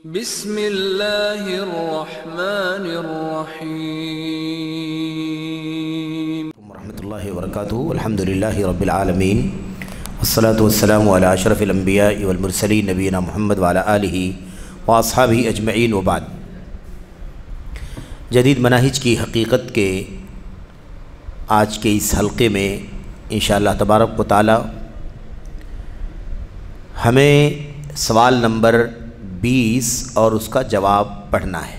بسم اللہ الرحمن الرحیم ورحمۃ اللہ وبرکاتہ۔ الحمدللہ رب العالمین والصلاة والسلام علی اشرف الانبیاء والمرسلین نبینا محمد وعلی آلہ واصحابہ اجمعین وبعد۔ جدید مناہج کی حقیقت کے آج کے اس حلقے میں انشاءاللہ تبارک و تعالی ہمیں سوال نمبر 20 اور اس کا جواب پڑھنا ہے۔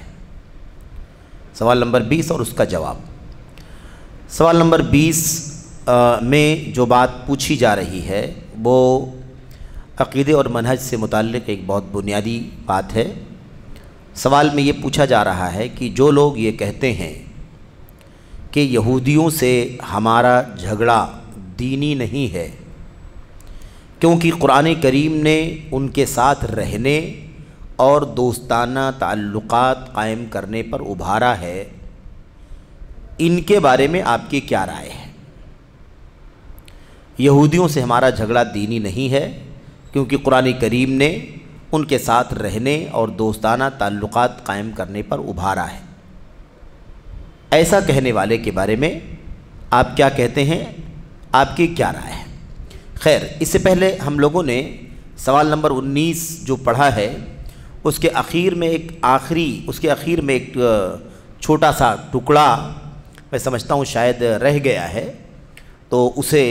سوال نمبر 20 اور اس کا جواب۔ سوال نمبر 20 میں جو بات پوچھی جا رہی ہے وہ عقیدے اور منہج سے متعلق ایک بہت بنیادی بات ہے۔ سوال میں یہ پوچھا جا رہا ہے کہ جو لوگ یہ کہتے ہیں کہ یہودیوں سے ہمارا جھگڑا دینی نہیں ہے کیونکہ قرآن کریم نے ان کے ساتھ رہنے اور دوستانہ تعلقات قائم کرنے پر ابھارا ہے، ان کے بارے میں آپ کی کیا رائے ہے؟ یہودیوں سے ہمارا جھگڑا دینی نہیں ہے کیونکہ قرآن کریم نے ان کے ساتھ رہنے اور دوستانہ تعلقات قائم کرنے پر ابھارا ہے، ایسا کہنے والے کے بارے میں آپ کیا کہتے ہیں؟ آپ کی کیا رائے ہے؟ خیر، اس سے پہلے ہم لوگوں نے سوال نمبر 19 جو پڑھا ہے اس کے اخیر میں ایک چھوٹا سا ٹکڑا میں سمجھتا ہوں شاید رہ گیا ہے، تو اسے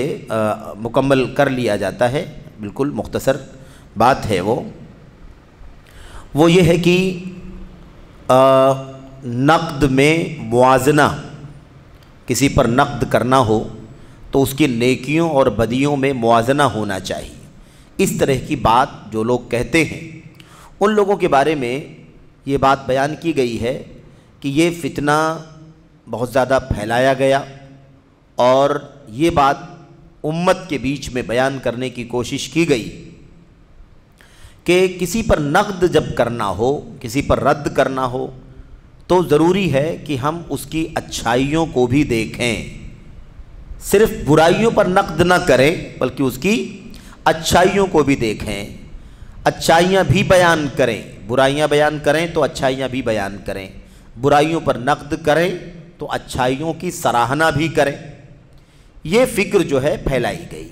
مکمل کر لیا جاتا ہے۔ بالکل مختصر بات ہے وہ یہ ہے کہ نقد میں موازنہ، کسی پر نقد کرنا ہو تو اس کی نیکیوں اور بدیوں میں موازنہ ہونا چاہیے۔ اس طرح کی بات جو لوگ کہتے ہیں ان لوگوں کے بارے میں یہ بات بیان کی گئی ہے کہ یہ فتنہ بہت زیادہ پھیلایا گیا اور یہ بات امت کے بیچ میں بیان کرنے کی کوشش کی گئی کہ کسی پر نقد جب کرنا ہو، کسی پر رد کرنا ہو تو ضروری ہے کہ ہم اس کی اچھائیوں کو بھی دیکھیں، صرف برائیوں پر نقد نہ کریں بلکہ اس کی اچھائیوں کو بھی دیکھیں، اچھائیاں بھی بیان کریں۔ برائیاں بیان کریں تو اچھائیاں بھی بیان کریں، برائیوں پر نقد کریں تو اچھائیوں کی سراہنا بھی کریں۔ یہ فکر جو ہے پھیلائی گئی۔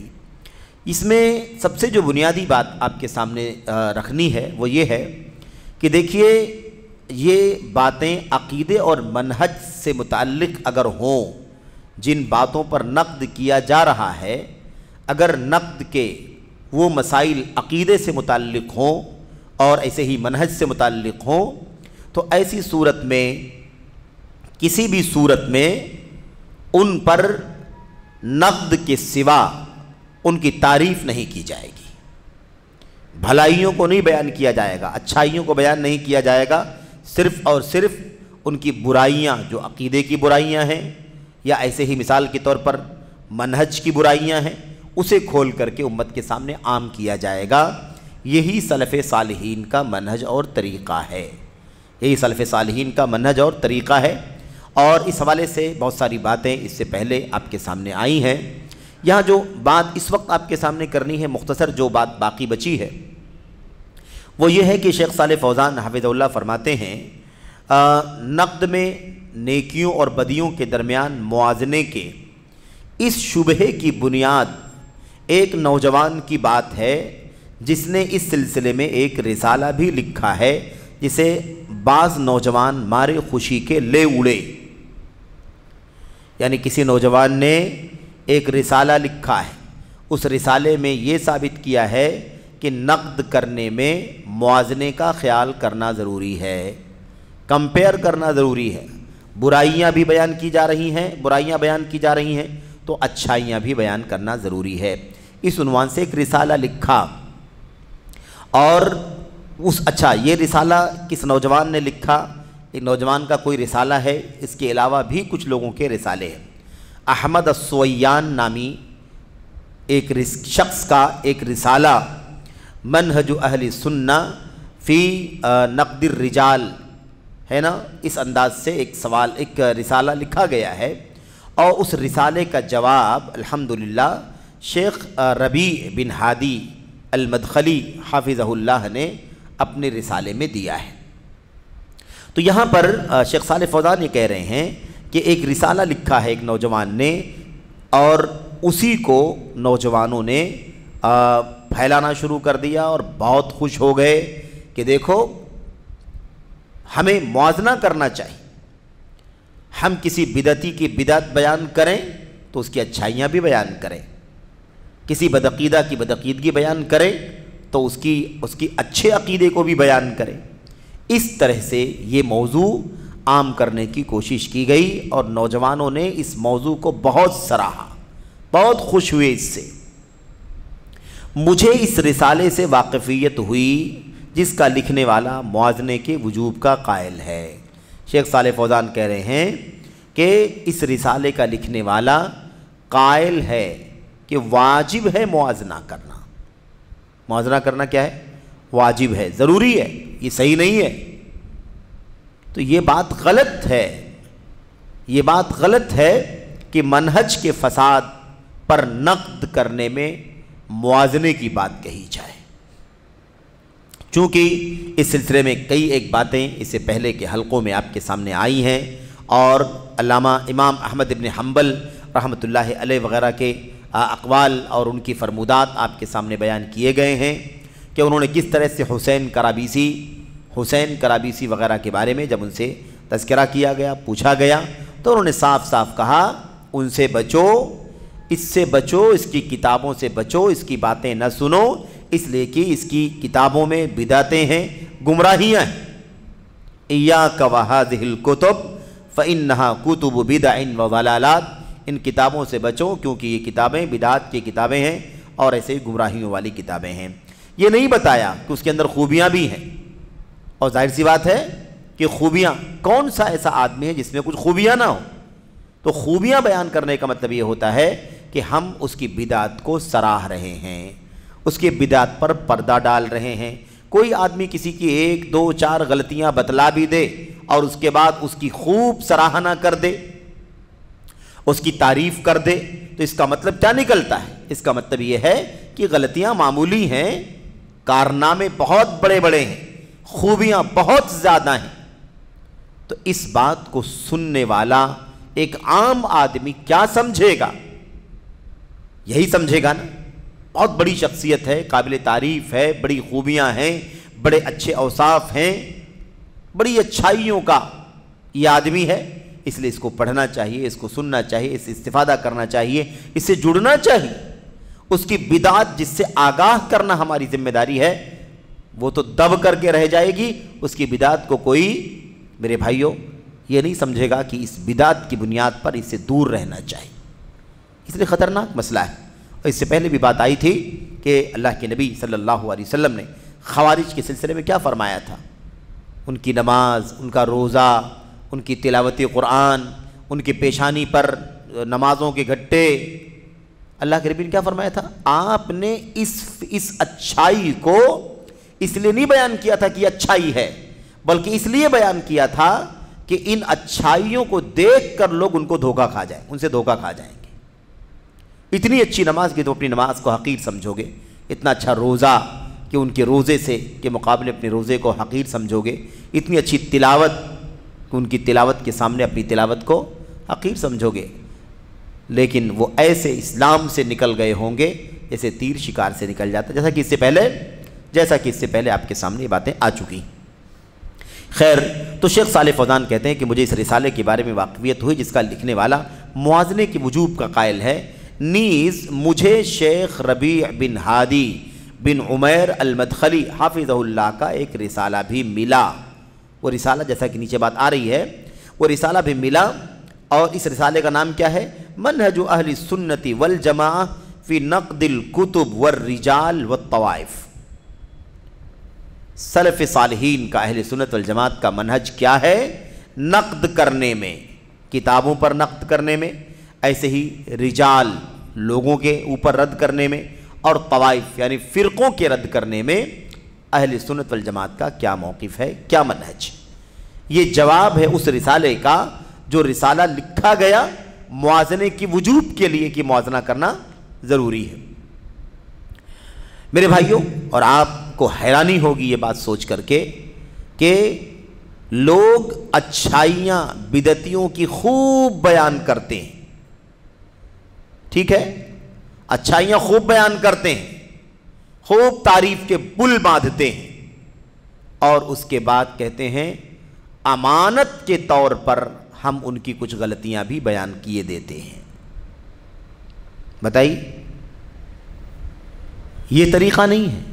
اس میں سب سے جو بنیادی بات آپ کے سامنے رکھنی ہے وہ یہ ہے کہ دیکھیے، یہ باتیں عقیدے اور منہج سے متعلق اگر ہوں، جن باتوں پر نقد کیا جا رہا ہے، اگر نقد کے وہ مسائل عقیدے سے متعلق ہوں اور ایسے ہی منہج سے متعلق ہوں تو ایسی صورت میں کسی بھی صورت میں ان پر نقد کے سوا ان کی تعریف نہیں کی جائے گی، بھلائیوں کو نہیں بیان کیا جائے گا، اچھائیوں کو بیان نہیں کیا جائے گا، صرف اور صرف ان کی برائیاں جو عقیدے کی برائیاں ہیں یا ایسے ہی مثال کے طور پر منہج کی برائیاں ہیں اسے کھول کر کے امت کے سامنے عام کیا جائے گا۔ یہی سلف صالحین کا منہج اور طریقہ ہے، یہی سلف صالحین کا منہج اور طریقہ ہے۔ اور اس حوالے سے بہت ساری باتیں اس سے پہلے آپ کے سامنے آئی ہیں۔ یہاں جو بات اس وقت آپ کے سامنے کرنی ہے، مختصر جو بات باقی بچی ہے وہ یہ ہے کہ شیخ صالح فوزان حفظہ اللہ فرماتے ہیں نقد میں نیکیوں اور بدیوں کے درمیان موازنے کے اس شبہے کی بنیاد ایک نوجوان کی بات ہے جس نے اس سلسلے میں ایک رسالہ بھی لکھا ہے جسے بعض نوجوان مارے خوشی کے لے اڑے، یعنی کسی نوجوان نے ایک رسالہ لکھا ہے، اس رسالے میں یہ ثابت کیا ہے کہ نقد کرنے میں موازنے کا خیال کرنا ضروری ہے، کمپیئر کرنا ضروری ہے، برائیاں بھی بیان کی جا رہی ہیں تو اچھائیاں بھی بیان کرنا ضروری ہے۔ اس عنوان سے ایک رسالہ لکھا، اور یہ رسالہ کس نوجوان نے لکھا؟ ایک نوجوان کا کوئی رسالہ ہے، اس کے علاوہ بھی کچھ لوگوں کے رسالے ہیں۔ احمد السویان نامی ایک شخص کا ایک رسالہ منہج اہل سنہ فی نقد الرجال ہے نا، اس انداز سے ایک رسالہ لکھا گیا ہے، اور اس رسالے کا جواب الحمدللہ شیخ ربیع بن ہادی المدخلی حافظہ اللہ نے اپنے رسالے میں دیا ہے۔ تو یہاں پر شیخ صالح فوزان یہ کہہ رہے ہیں کہ ایک رسالہ لکھا ہے ایک نوجوان نے، اور اسی کو نوجوانوں نے پھیلانا شروع کر دیا اور بہت خوش ہو گئے کہ دیکھو ہمیں موازنہ کرنا چاہیے، ہم کسی بدعتی کی بدعت بیان کریں تو اس کی اچھائیاں بھی بیان کریں، کسی بدعقیدہ کی بدعقیدگی بیان کریں تو اس کی اچھے عقیدے کو بھی بیان کریں۔ اس طرح سے یہ موضوع عام کرنے کی کوشش کی گئی اور نوجوانوں نے اس موضوع کو بہت سراہا، بہت خوش ہوئے اس سے۔ مجھے اس رسالے سے واقفیت ہوئی جس کا لکھنے والا موازنے کے وجوب کا قائل ہے۔ شیخ صالح فوزان کہہ رہے ہیں کہ اس رسالے کا لکھنے والا قائل ہے کہ واجب ہے موازنہ کرنا۔ موازنہ کرنا کیا ہے؟ واجب ہے، ضروری ہے، یہ صحیح نہیں ہے۔ تو یہ بات غلط ہے، یہ بات غلط ہے کہ منہج کے فساد پر نقد کرنے میں موازنے کی بات کہی جائے، چونکہ اس سلسلے میں کئی ایک باتیں اس سے پہلے کے حلقوں میں آپ کے سامنے آئی ہیں، اور علامہ امام احمد بن حنبل رحمۃ اللہ علیہ وغیرہ کے اقوال اور ان کی فرمودات آپ کے سامنے بیان کیے گئے ہیں کہ انہوں نے کس طرح سے حسین کرابیسی وغیرہ کے بارے میں جب ان سے تذکرہ کیا گیا، پوچھا گیا، تو انہوں نے صاف صاف کہا ان سے بچو، اس سے بچو، اس کی کتابوں سے بچو، اس کی باتیں نہ سنو، اس لیے کہ اس کی کتابوں میں بدعتیں ہیں، گمراہیاں ہیں۔ ایاک وہذہ الکتب فإنہا کتب بدع وضلالات، ان کتابوں سے بچو کیونکہ یہ کتابیں بدعت کی کتابیں ہیں اور ایسے ہی گمراہیوں والی کتابیں ہیں۔ یہ نہیں بتایا کہ اس کے اندر خوبیاں بھی ہیں، اور ظاہر سی بات ہے کہ خوبیاں، کون سا ایسا آدمی ہے جس میں کچھ خوبیاں نہ ہو؟ تو خوبیاں بیان کرنے کا مطلب یہ ہوتا ہے کہ ہم اس کی بدعت کو سراہ رہے ہیں، اس کی بدعت پر پردہ ڈال رہے ہیں۔ کوئی آدمی کسی کی 1 2 4 غلطیاں بتلا بھی دے اور اس کے بعد اس کی خوب سراہنا کر دے، اس کی تعریف کر دے، تو اس کا مطلب کیا نکلتا ہے؟ اس کا مطلب یہ ہے کہ غلطیاں معمولی ہیں، کارنامے بہت بڑے بڑے ہیں، خوبیاں بہت زیادہ ہیں۔ تو اس بات کو سننے والا ایک عام آدمی کیا سمجھے گا؟ یہی سمجھے گا نا، بہت بڑی شخصیت ہے، قابل تعریف ہے، بڑی خوبیاں ہیں، بڑے اچھے اوصاف ہیں، بڑی اچھائیوں کا یہ آدمی ہے، اس لیے اس کو پڑھنا چاہیے، اس کو سننا چاہیے، اس سے استفادہ کرنا چاہیے، اس سے جڑنا چاہیے۔ اس کی بدعت جس سے آگاہ کرنا ہماری ذمہ داری ہے، وہ تو دب کر کے رہ جائے گی، اس کی بدعت کو کوئی، میرے بھائیوں، یہ نہیں سمجھے گا کہ اس بدعت کی بنیاد پر اس سے دور رہنا چاہیے۔ اس لیے خطرناک مسئلہ ہے، اور اس سے پہلے بھی بات آئی تھی کہ اللہ کے نبی صلی اللہ علیہ وسلم نے خوارج کے سلسلے میں کیا فرمایا تھا؟ ان کی نماز، ان کا روزہ، ان کی تلاوت قرآن، ان کی پیشانی پر نمازوں کے گھٹے، اللہ کے نبی نے کیا فرمایا تھا؟ آپ نے اس اچھائی کو اس لیے نہیں بیان کیا تھا کہ یہ اچھائی ہے، بلکہ اس لیے بیان کیا تھا کہ ان اچھائیوں کو دیکھ کر لوگ ان کو دھوکہ کھا جائیں، ان سے دھوکہ کھا جائیں گے۔ اتنی اچھی نماز کی تو اپنی نماز کو حقیر سمجھو گے، اتنا اچھا روزہ کہ ان کے روزے سے کے مقابلے اپنے روزے کو حقیر سمجھو گے، اتنی اچھی تلاوت کہ ان کی تلاوت کے سامنے اپنی تلاوت کو حقیر سمجھو گے، لیکن وہ ایسے اسلام سے نکل گئے ہوں گے جیسے تیر شکار سے نکل جاتا، جیسا کہ اس سے پہلے آپ کے سامنے یہ باتیں آ چکی۔ خیر، تو شیخ صالح فوزان کہتے ہیں کہ مجھے اس رسالے کے بارے میں واقفیت ہوئی جس کا لکھنے والا موازنے کے وجوب کا قائل ہے، نیز مجھے شیخ ربیع بن ہادی بن عمیر المدخلی حافظہ اللہ کا ایک رسالہ بھی ملا۔ وہ رسالہ، جیسا کہ نیچے بات آ رہی ہے، وہ رسالہ بھی ملا، اور اس رسالے کا نام کیا ہے؟ منہج اہل السنت والجماعہ فی نقد الکتب والرجال والطوائف۔ سلف صالحین کا، اہل سنت والجماعت کا منہج کیا ہے؟ نقد کرنے میں، کتابوں پر نقد کرنے میں، ایسے ہی رجال، لوگوں کے اوپر رد کرنے میں، اور طوائف یعنی فرقوں کے رد کرنے میں اہل سنت والجماعت کا کیا موقف ہے، کیا منہج؟ یہ جواب ہے اس رسالے کا جو رسالہ لکھا گیا موازنے کی وجوب کے لیے کہ موازنہ کرنا ضروری ہے۔ میرے بھائیوں اور آپ آپ کو حیرانی ہوگی یہ بات سوچ کر کے کہ لوگ اچھائیاں بدعتیوں کی خوب بیان کرتے ہیں، ٹھیک ہے، اچھائیاں خوب بیان کرتے ہیں، خوب تعریف کے بل باندھتے ہیں، اور اس کے بعد کہتے ہیں امانت کے طور پر ہم ان کی کچھ غلطیاں بھی بیان کیے دیتے ہیں۔ بتائیے، یہ طریقہ نہیں ہے۔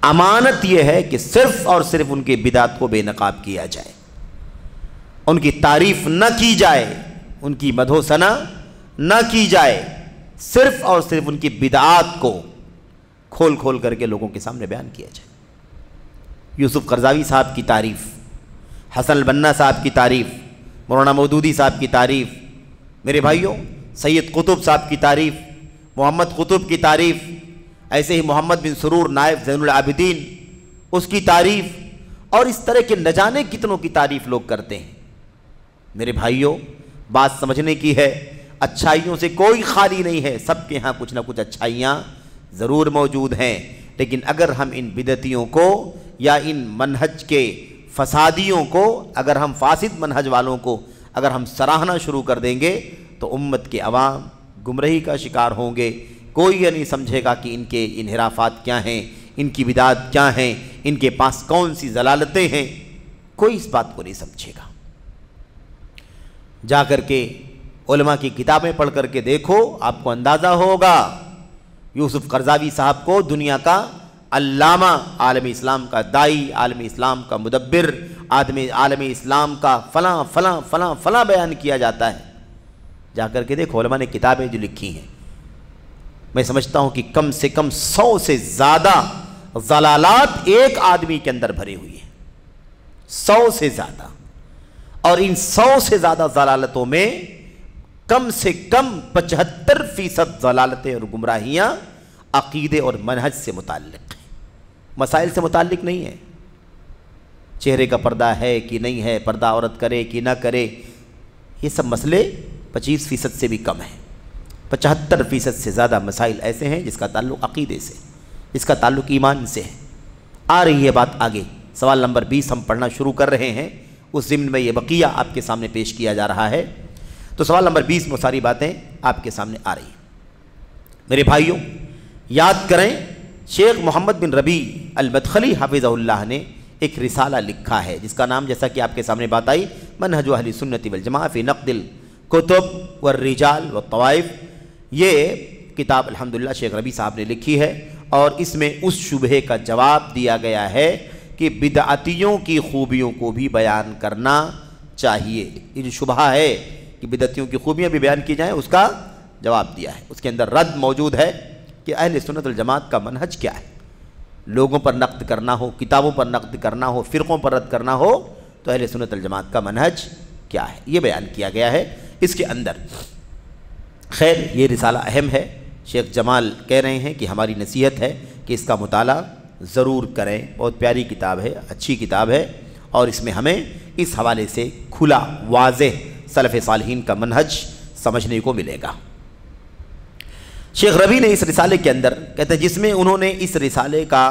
امانت یہ ہے کہ صرف اور صرف ان کے بدعت کو بے نقاب کیا جائے، ان کی تعریف نہ کی جائے، ان کی مدح و ثنا نہ کی جائے، صرف اور صرف ان کی بدعات کو کھول کھول کر کے لوگوں کے سامنے بیان کیا جائے۔ یوسف قرضاوی صاحب کی تعریف، حسن البنا صاحب کی تعریف، مولانا مودودی صاحب کی تعریف، میرے بھائیوں سید قطب صاحب کی تعریف، محمد قطب کی تعریف، ایسے ہی محمد بن سرور نائب زین العابدین اس کی تعریف، اور اس طرح کے نہ جانے کتنوں کی تعریف لوگ کرتے ہیں۔ میرے بھائیوں بات سمجھنے کی ہے، اچھائیوں سے کوئی خالی نہیں ہے، سب کے ہاں کچھ نہ کچھ اچھائیاں ضرور موجود ہیں، لیکن اگر ہم ان بدعتیوں کو یا ان منہج کے فسادیوں کو، اگر ہم فاسد منہج والوں کو اگر ہم سراہنا شروع کر دیں گے تو امت کے عوام گمراہی کا شکار ہوں گے۔ کوئی یہ نہیں سمجھے گا کہ ان کے انحرافات کیا ہیں، ان کی بدعات کیا ہیں، ان کے پاس کون سی ضلالتیں ہیں، کوئی اس بات کو نہیں سمجھے گا۔ جا کر کے علماء کی کتابیں پڑھ کر کے دیکھو، آپ کو اندازہ ہوگا یوسف قرضاوی صاحب کو دنیا کا علامہ، عالم اسلام کا دائی، عالم اسلام کا مدبر، عالم اسلام کا فلاں فلاں فلاں فلاں بیان کیا جاتا ہے۔ جا کر کے دیکھو علماء نے کتابیں جو لکھی ہیں، میں سمجھتا ہوں کہ کم سے کم 100 سے زیادہ ضلالات ایک آدمی کے اندر بھری ہوئی ہیں، 100 سے زیادہ، اور ان 100 سے زیادہ ضلالتوں میں کم سے کم 75% ضلالتیں اور گمراہیاں عقیدے اور منہج سے متعلق ہیں، مسائل سے متعلق نہیں ہے۔ چہرے کا پردہ ہے کہ نہیں ہے، پردہ عورت کرے کہ نہ کرے، یہ سب مسئلے 25% سے بھی کم ہیں۔ 75% سے زیادہ مسائل ایسے ہیں جس کا تعلق عقیدے سے، جس کا تعلق ایمان سے ہے۔ آ رہی ہے بات آگے، سوال نمبر 20 ہم پڑھنا شروع کر رہے ہیں، اس ضمن میں یہ بقیہ آپ کے سامنے پیش کیا جا رہا ہے۔ تو سوال نمبر 20 میں ساری باتیں آپ کے سامنے آ رہی ہیں۔ میرے بھائیوں یاد کریں، شیخ محمد بن ربیع المدخلی حافظہ اللہ نے ایک رسالہ لکھا ہے جس کا نام، جیسا کہ آپ کے سامنے بات آئی، منہج اہل سنت والجماعہ فی نقد الکتب والرجال والطوائف، یہ کتاب الحمدللہ شیخ ربیع صاحب نے لکھی ہے، اور اس میں اس شبہے کا جواب دیا گیا ہے کہ بدعتیوں کی خوبیوں کو بھی بیان کرنا چاہیے۔ یہ جو شبہہ ہے کہ بدعتیوں کی خوبیاں بھی بیان کی جائیں، اس کا جواب دیا ہے۔ اس کے اندر رد موجود ہے کہ اہل سنت والجماعت کا منہج کیا ہے، لوگوں پر نقد کرنا ہو، کتابوں پر نقد کرنا ہو، فرقوں پر رد کرنا ہو، تو اہل سنت والجماعت کا منہج کیا ہے، یہ بیان کیا گیا ہے اس کے اندر۔ خیر یہ رسالہ اہم ہے، شیخ جمال کہہ رہے ہیں کہ ہماری نصیحت ہے کہ اس کا مطالعہ ضرور کریں، بہت پیاری کتاب ہے، اچھی کتاب ہے، اور اس میں ہمیں اس حوالے سے کھلا واضح سلف صالحین کا منہج سمجھنے کو ملے گا۔ شیخ ربیع نے اس رسالے کے اندر کہتے ہیں، جس میں انہوں نے اس رسالے کا،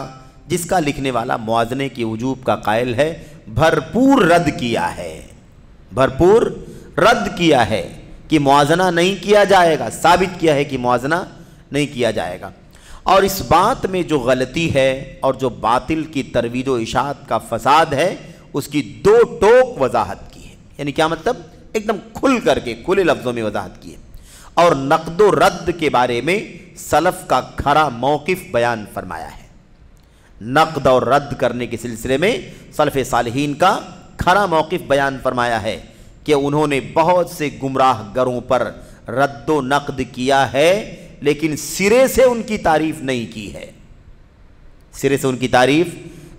جس کا لکھنے والا موازنے کی وجوب کا قائل ہے، بھرپور رد کیا ہے، بھرپور رد کیا ہے کہ موازنہ نہیں کیا جائے گا، ثابت کیا ہے کہ موازنہ نہیں کیا جائے گا، اور اس بات میں جو غلطی ہے اور جو باطل کی ترویج و اشاعت کا فساد ہے، اس کی دو ٹوک وضاحت کی ہے۔ یعنی کیا مطلب؟ ایک دم کھل کر کے کھلے لفظوں میں وضاحت کی ہے، اور نقد و رد کے بارے میں سلف کا کھرا موقف بیان فرمایا ہے۔ نقد اور رد کرنے کے سلسلے میں سلف صالحین کا کھرا موقف بیان فرمایا ہے کہ انہوں نے بہت سے گمراہ گروں پر رد و نقد کیا ہے، لیکن سرے سے ان کی تعریف نہیں کی ہے، سرے سے ان کی تعریف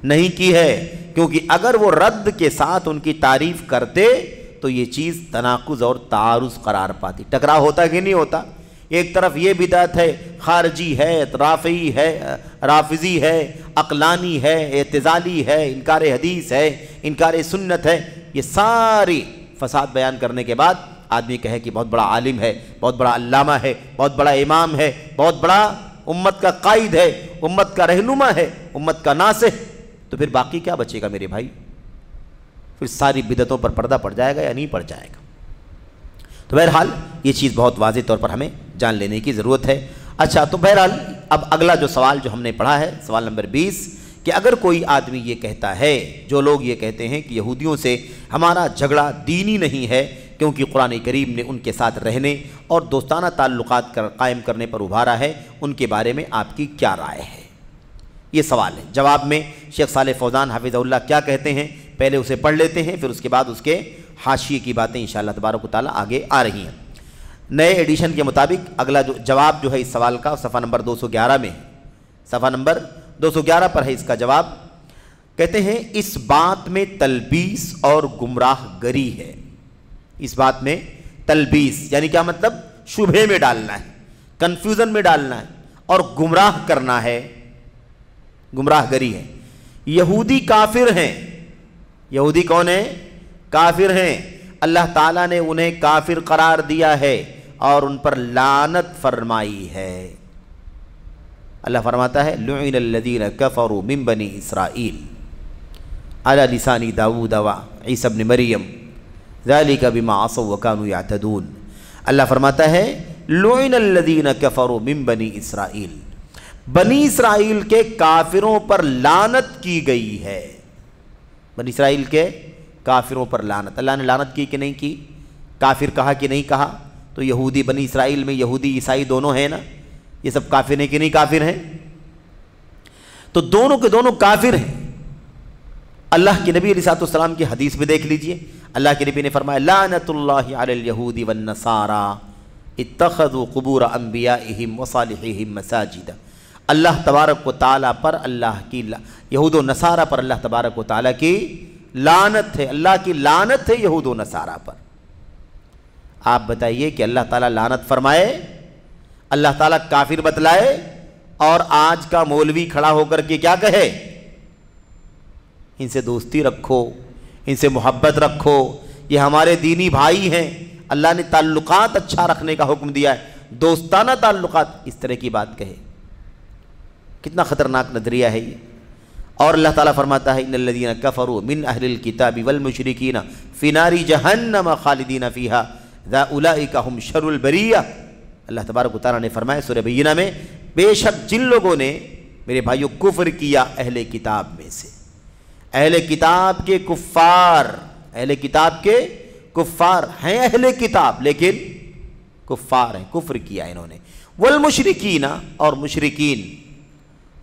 نہیں کی ہے، کیونکہ اگر وہ رد کے ساتھ ان کی تعریف کرتے تو یہ چیز تناقض اور تعارض قرار پاتی۔ ٹکراؤ ہوتا کہ نہیں ہوتا؟ ایک طرف یہ بدعت ہے، خارجی ہے، رافعی ہے، رافضی ہے، عقلانی ہے، اعتزالی ہے، انکار حدیث ہے، انکار سنت ہے، یہ ساری فساد بیان کرنے کے بعد آدمی کہے کہ بہت بڑا عالم ہے، بہت بڑا علامہ ہے، بہت بڑا امام ہے، بہت بڑا امت کا قائد ہے، امت کا رہنما ہے، امت کا ناصح، تو پھر باقی کیا بچے گا میرے بھائی؟ پھر ساری بدعتوں پر پردہ پڑ جائے گا یا نہیں پڑ جائے گا؟ تو بہرحال یہ چیز بہت واضح طور پر ہمیں جان لینے کی ضرورت ہے۔ اچھا، تو بہرحال اب اگلا جو سوال جو ہم نے پڑھا ہے، سوال نمبر 20، کہ اگر کوئی آدمی یہ کہتا ہے، جو لوگ یہ کہتے ہیں کہ یہودیوں سے ہمارا جھگڑا دینی نہیں ہے کیونکہ قرآن کریم نے ان کے ساتھ رہنے اور دوستانہ تعلقات قائم کرنے پر ابھارا ہے، ان کے بارے میں آپ کی کیا رائے ہے؟ یہ سوال ہے۔ جواب میں شیخ صالح فوزان حفظہ اللہ کیا کہتے ہیں، پہلے اسے پڑھ لیتے ہیں، پھر اس کے بعد اس کے حاشیے کی باتیں انشاءاللہ تبارک و تعالیٰ آگے آ رہی ہیں۔ نئے ایڈیشن کے مطابق اگلا جو جواب جو ہے اس سوال کا صفحہ نمبر 211 میں، صفحہ نمبر 211 پر ہے اس کا جواب۔ کہتے ہیں اس بات میں تلبیس اور گمراہ گری ہے۔ اس بات میں تلبیس یعنی کیا مطلب؟ شبہے میں ڈالنا ہے، کنفیوژن میں ڈالنا ہے اور گمراہ کرنا ہے، گمراہ گری ہے۔ یہودی کافر ہیں۔ یہودی کون ہیں؟ کافر ہیں۔ اللہ تعالیٰ نے انہیں کافر قرار دیا ہے اور ان پر لعنت فرمائی ہے۔ اللہ فرماتا ہے لعن الذین کفروا من بنی اسرائیل علی لسان داؤد و عیسی ابن مریم ذالک بما عصوا وکانوا یعتدون۔ اللہ فرماتا ہے لعن الذین کفروا من بنی اسرائیل، بنی اسرائیل کے کافروں پر لعنت کی گئی ہے۔ بنی اسرائیل کے کافروں پر لعنت، اللہ نے لعنت کی کہ نہیں کی؟ کافر کہا کہ نہیں کہا؟ تو یہودی، بنی اسرائیل میں یہودی عیسائی دونوں ہیں نا، یہ سب کافر ہیں کہ نہیں کافر ہیں؟ تو دونوں کے دونوں کافر ہیں۔ اللہ کے نبی علیہ السلام کی حدیث میں دیکھ لیجئے، اللہ کے نبی نے فرمایا لعنت اللہ علی الیہود والنصارى اتخذوا قبور انبیائہم وصالحیہم مساجد۔ اللہ تبارک و تعالیٰ پر، اللہ کی یہود و نصارہ پر اللہ تبارک و تعالیٰ کی لعنت ہے، اللہ کی لعنت ہے یہود و نصارہ پر۔ آپ بتائیے کہ اللہ تعالیٰ لعنت فرمائے، اللہ تعالیٰ کافر بتلائے، اور آج کا مولوی کھڑا ہو کر کے کیا کہے؟ ان سے دوستی رکھو، ان سے محبت رکھو، یہ ہمارے دینی بھائی ہیں، اللہ نے تعلقات اچھا رکھنے کا حکم دیا ہے، دوستانہ تعلقات، اس طرح کی بات کہے۔ کتنا خطرناک نظریہ ہے یہ۔ اور اللہ تعالیٰ فرماتا ہے ان الذین کفروا من اہل الکتاب والمشرکین فی نار جہنم خالدین فیہا اولئک ہم شر البریہ۔ اللہ تبارک و تعالیٰ نے فرمایا سورہ بینہ میں، بے شک جن لوگوں نے میرے بھائیو کفر کیا اہل کتاب میں سے، اہل کتاب کے کفار، اہل کتاب کے کفار ہیں، اہل کتاب لیکن کفار ہیں، کفر کیا انہوں نے، والمشرکین، اور مشرکین،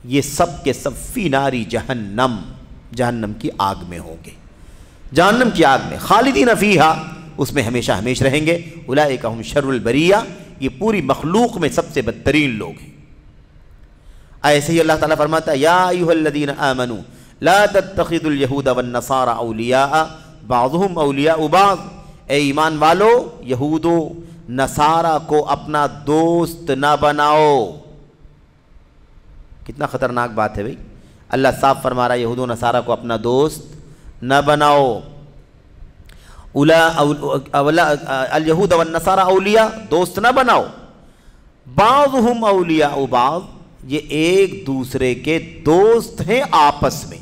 یہ سب کے سب فی ناری جہنم، جہنم کی آگ میں ہوں گے، جہنم کی آگ میں، خالدین فیہا، اس میں ہمیشہ ہمیشہ رہیں گے، اولئک ہم شر البریہ، یہ پوری مخلوق میں سب سے بدترین لوگ ہیں۔ ایسے ہی اللہ تعالیٰ فرماتا ہے یا ایھا الذین آمنوا لا تتخذوا اليہود والنصارى اولیاء بعضهم اولیاء بعض، اے ایمان والو یہود و نصارہ کو اپنا دوست نہ بناؤ۔ کتنا خطرناک بات ہے بھئی، اللہ صاف فرما رہا ہے یہود و نصارہ کو اپنا دوست نہ بناؤ۔ الیہود والنصارى اولیاء، دوست نہ بناؤ، بعضهم اولیاء بعض، یہ ایک دوسرے کے دوست ہیں آپس میں،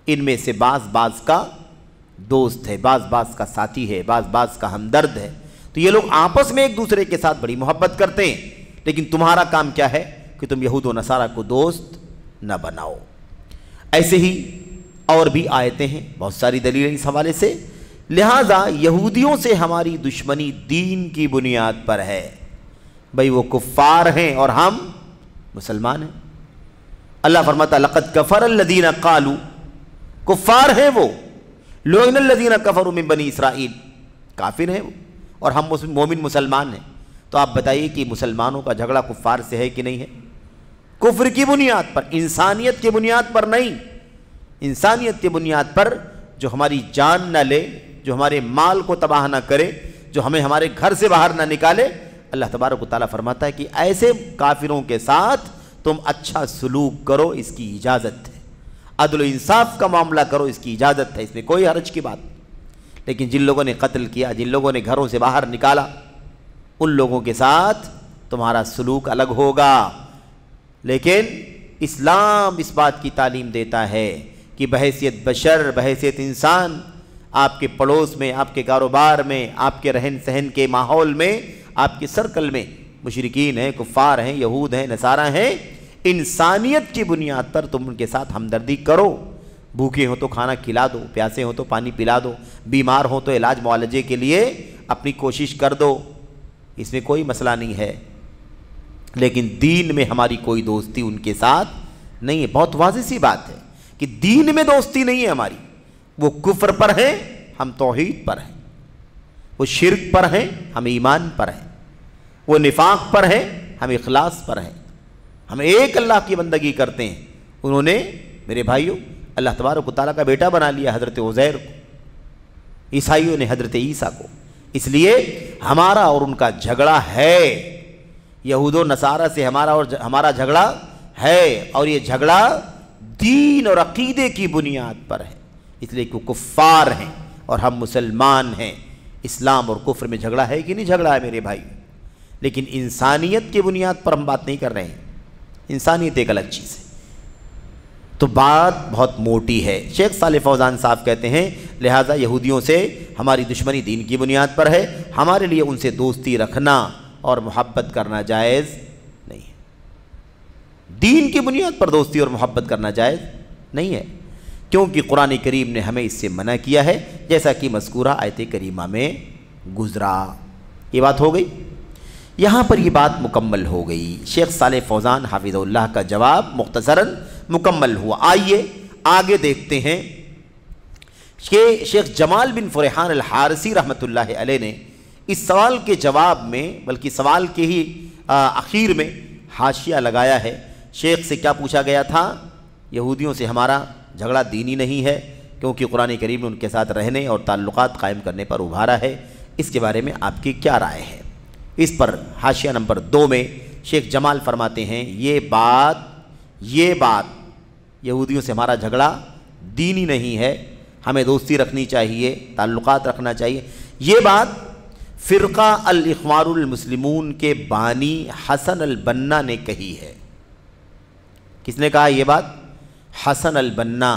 ان میں سے بعض بعض کا دوست ہے، بعض بعض کا ساتھی ہے، بعض بعض کا ہمدرد ہے، تو یہ لوگ آپس میں ایک دوسرے کے ساتھ بڑی محبت کرتے ہیں، لیکن تمہارا کام کیا ہے کہ تم یہود و نصارہ کو دوست نہ بناؤ۔ ایسے ہی اور بھی آیتیں ہیں، بہت ساری دلیلیں اس حوالے سے، لہٰذا یہودیوں سے ہماری دشمنی دین کی بنیاد پر ہے، بھئی وہ کفار ہیں اور ہم مسلمان ہیں۔ اللہ فرماتا لقد کفر الذین قالوا، کفار ہیں وہ، لعن الذین کفروا من بنی اسرائیل، کافر ہیں وہ، اور ہم مومن مسلمان ہیں۔ تو آپ بتائیے کہ مسلمانوں کا جھگڑا کفار سے ہے کہ نہیں ہے؟ کفر کی بنیاد پر، انسانیت کی بنیاد پر نہیں، انسانیت کی بنیاد پر، جو ہماری جان نہ لے، جو ہمارے مال کو تباہ نہ کرے، جو ہمیں ہمارے گھر سے باہر نہ نکالے۔ اللہ تبارک و تعالیٰ فرماتا ہے کہ ایسے کافروں کے ساتھ تم اچھا سلوک کرو، اس کی اجازت ہے، عدل و انصاف کا معاملہ کرو، اس کی اجازت ہے، اس میں کوئی حرج کی بات نہیں۔ لیکن جن لوگوں نے قتل کیا، جن لوگوں نے گھروں سے باہر نکالا، ان لوگوں کے ساتھ تمہارا سلوک الگ ہوگا، لیکن اسلام اس بات کی تعلیم دیتا ہے کہ بحیثیت بشر، بحیثیت انسان، آپ کے پڑوس میں، آپ کے کاروبار میں، آپ کے رہن سہن کے ماحول میں، آپ کے سرکل میں مشرکین ہیں، کفار ہیں، یہود ہیں، نصارہ ہیں، انسانیت کی بنیاد پر تم ان کے ساتھ ہمدردی کرو۔ بھوکے ہوں تو کھانا کھلا دو، پیاسے ہوں تو پانی پلا دو، بیمار ہوں تو علاج معالجے کے لیے اپنی کوشش کر دو، اس میں کوئی مسئلہ نہیں ہے۔ لیکن دین میں ہماری کوئی دوستی ان کے ساتھ نہیں ہے۔ بہت واضح سی بات ہے کہ دین میں دوستی نہیں ہے ہماری۔ وہ کفر پر ہیں، ہم توحید پر ہیں، وہ شرک پر ہیں، ہم ایمان پر ہیں، وہ نفاق پر ہیں، ہم اخلاص پر ہیں، ہم ایک اللہ کی بندگی کرتے ہیں۔ انہوں نے میرے بھائیوں اللہ تبارک و تعالیٰ کا بیٹا بنا لیا حضرت عزیر کو، عیسائیوں نے حضرت عیسیٰ کو۔ اس لیے ہمارا اور ان کا جھگڑا ہے، یہود و نصارہ سے ہمارا جھگڑا ہے، اور یہ جھگڑا دین اور عقیدے کی بنیاد پر ہے، اس لیے کہ وہ کفار ہیں اور ہم مسلمان ہیں۔ اسلام اور کفر میں جھگڑا ہے کہ نہیں جھگڑا ہے میرے بھائی؟ لیکن انسانیت کی بنیاد پر ہم بات نہیں کر رہے ہیں، انسانیت ایک الگ چیز ہے۔ تو بات بہت موٹی ہے۔ شیخ صالح فوزان صاحب کہتے ہیں لہٰذا یہودیوں سے ہماری دشمنی دین کی بنیاد پر ہے، ہمارے لیے ان سے دوستی رکھنا اور محبت کرنا جائز نہیں ہے۔ دین کی بنیاد پر دوستی اور محبت کرنا جائز نہیں ہے، کیونکہ قرآن کریم نے ہمیں اس سے منع کیا ہے، جیسا کہ مذکورہ آیت کریمہ میں گزرا۔ یہ بات ہو گئی، یہاں پر یہ بات مکمل ہو گئی۔ شیخ صالح فوزان حافظ اللہ کا جواب مختصراً مکمل ہوا۔ آئیے آگے دیکھتے ہیں کہ شیخ جمال بن فرحان الحارثی رحمۃ اللہ علیہ نے اس سوال کے جواب میں، بلکہ سوال کے ہی اخیر میں حاشیہ لگایا ہے۔ شیخ سے کیا پوچھا گیا تھا؟ یہودیوں سے ہمارا جھگڑا دینی نہیں ہے، کیونکہ قرآن کریم نے ان کے ساتھ رہنے اور تعلقات قائم کرنے پر ابھارا ہے، اس کے بارے میں آپ کی کیا رائے ہے؟ اس پر حاشیہ نمبر 2 میں شیخ جمال فرماتے ہیں یہ بات یہودیوں سے ہمارا جھگڑا دینی نہیں ہے، ہمیں دوستی رکھنی چاہیے، تعلقات رکھنا چاہیے، یہ بات فرقہ الاخوان المسلمون کے بانی حسن البنا نے کہی ہے۔ کس نے کہا یہ بات؟ حسن البنا،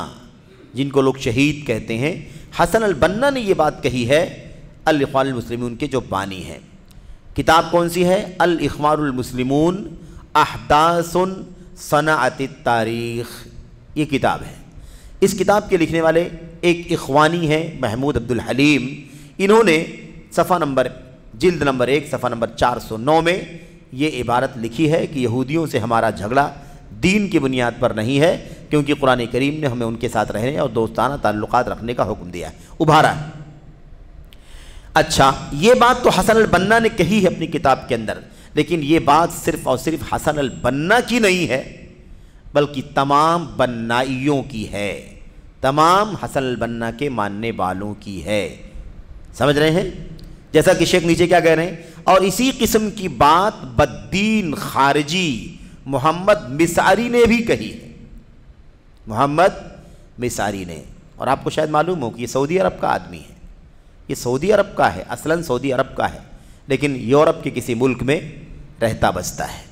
جن کو لوگ شہید کہتے ہیں، حسن البنا نے یہ بات کہی ہے، الاخوان المسلمون کے جو بانی ہیں۔ کتاب کون سی ہے؟ الاخوان المسلمون احداث صنعت التاریخ، یہ کتاب ہے۔ اس کتاب کے لکھنے والے ایک اخوانی ہیں محمود عبد الحلیم، انہوں نے جلد نمبر 1 صفحہ نمبر 409 میں یہ عبارت لکھی ہے کہ یہودیوں سے ہمارا جھگڑا دین کی بنیاد پر نہیں ہے، کیونکہ قرآن کریم نے ہمیں ان کے ساتھ رہنے اور دوستانہ تعلقات رکھنے کا حکم دیا ہے، ابھارا ہے۔ اچھا، یہ بات تو حسن البنا نے کہی ہے اپنی کتاب کے اندر، لیکن یہ بات صرف اور صرف حسن البنا کی نہیں ہے، بلکہ تمام بنائیوں کی ہے، تمام حسن البنا کے ماننے والوں کی ہے۔ سمجھ رہے ہیں؟ جیسا کہ شیخ نیچے کیا کہہ رہے ہیں، اور اسی قسم کی بات بددین خارجی محمد مسعری نے بھی کہی ہے، محمد مسعری نے۔ اور آپ کو شاید معلوم ہو کہ یہ سعودی عرب کا آدمی ہے، یہ سعودی عرب کا ہے، اصلاً سعودی عرب کا ہے، لیکن یورپ کے کسی ملک میں رہتا بستا ہے،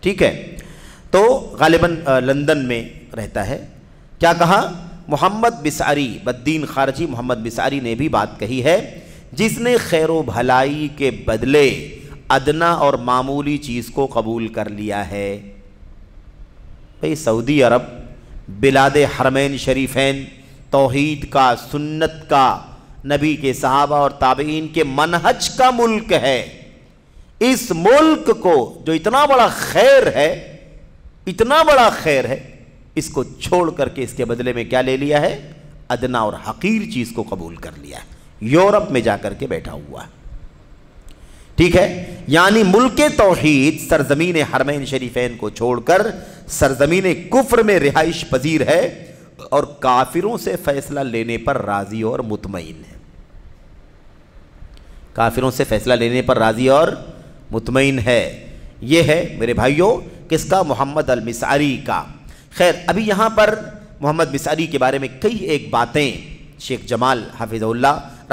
ٹھیک ہے؟ تو غالباً لندن میں رہتا ہے۔ کیا کہا؟ محمد مسعری، بددین خارجی محمد مسعری نے بھی بات کہی ہے، جس نے خیر و بھلائی کے بدلے ادنا اور معمولی چیز کو قبول کر لیا ہے۔ بھئی سعودی عرب بلاد حرمین شریفین، توحید کا، سنت کا، نبی کے صحابہ اور تابعین کے منہج کا ملک ہے۔ اس ملک کو جو اتنا بڑا خیر ہے، اتنا بڑا خیر ہے، اس کو چھوڑ کر کے اس کے بدلے میں کیا لے لیا ہے؟ ادنا اور حقیر چیز کو قبول کر لیا ہے، یورپ میں جا کر کے بیٹھا ہوا ہے، ٹھیک ہے؟ یعنی ملک توحید سرزمین حرمین شریفین کو چھوڑ کر سرزمین کفر میں رہائش پذیر ہے، اور کافروں سے فیصلہ لینے پر راضی اور مطمئن ہے، کافروں سے فیصلہ لینے پر راضی اور مطمئن ہے۔ یہ ہے میرے بھائیوں کس کا؟ محمد المسعری کا۔ خیر، ابھی یہاں پر محمد مسعری کے بارے میں کئی ایک باتیں شیخ جمال حافظ اللہ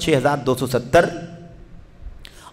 6270